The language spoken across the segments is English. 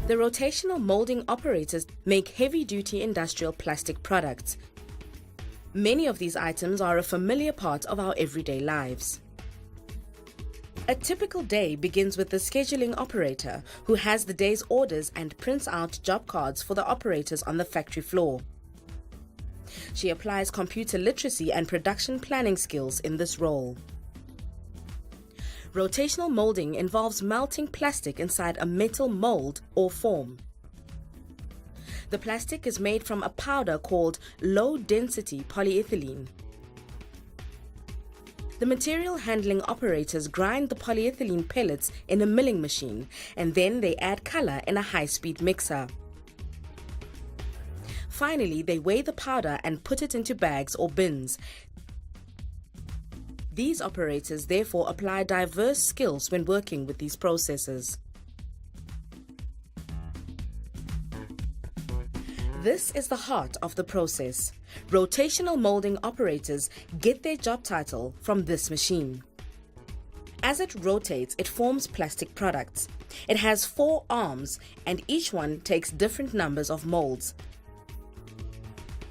The rotational molding operators make heavy-duty industrial plastic products. Many of these items are a familiar part of our everyday lives. A typical day begins with the scheduling operator, who has the day's orders and prints out job cards for the operators on the factory floor. She applies computer literacy and production planning skills in this role. Rotational molding involves melting plastic inside a metal mold or form. The plastic is made from a powder called low-density polyethylene. The material handling operators grind the polyethylene pellets in a milling machine, and then they add color in a high-speed mixer. Finally, they weigh the powder and put it into bags or bins. These operators therefore apply diverse skills when working with these processes. This is the heart of the process. Rotational molding operators get their job title from this machine. As it rotates, it forms plastic products. It has 4 arms, and each one takes different numbers of molds.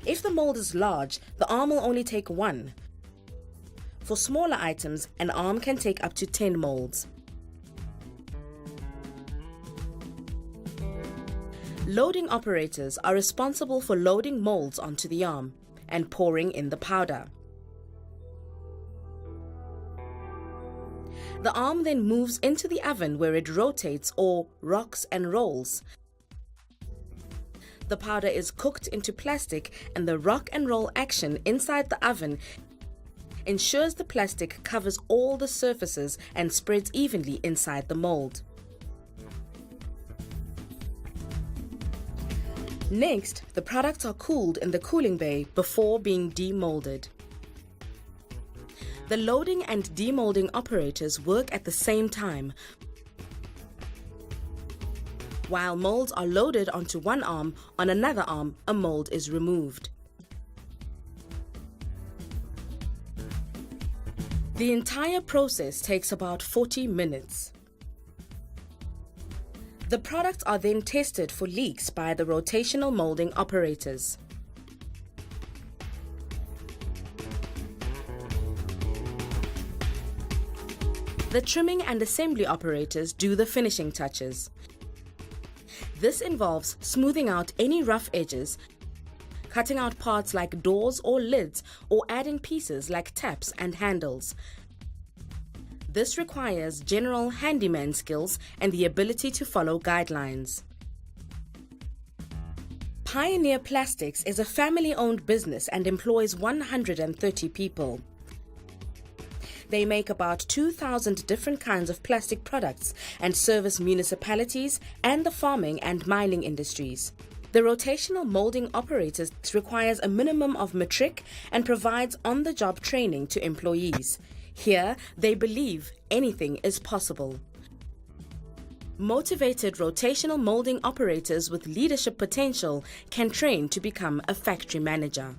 If the mold is large, the arm will only take 1. For smaller items, an arm can take up to 10 molds. Loading operators are responsible for loading molds onto the arm and pouring in the powder. The arm then moves into the oven where it rotates or rocks and rolls. The powder is cooked into plastic, and the rock and roll action inside the oven ensures the plastic covers all the surfaces and spreads evenly inside the mold. Next, the products are cooled in the cooling bay before being demolded. The loading and demolding operators work at the same time. While molds are loaded onto one arm, on another arm, a mold is removed. The entire process takes about 40 minutes. The products are then tested for leaks by the rotational molding operators. The trimming and assembly operators do the finishing touches. This involves smoothing out any rough edges, cutting out parts like doors or lids, or adding pieces like taps and handles. This requires general handyman skills and the ability to follow guidelines. Pioneer Plastics is a family-owned business and employs 130 people. They make about 2,000 different kinds of plastic products and service municipalities and the farming and mining industries. The rotational molding operators requires a minimum of matric and provides on-the-job training to employees. Here, they believe anything is possible. Motivated rotational molding operators with leadership potential can train to become a factory manager.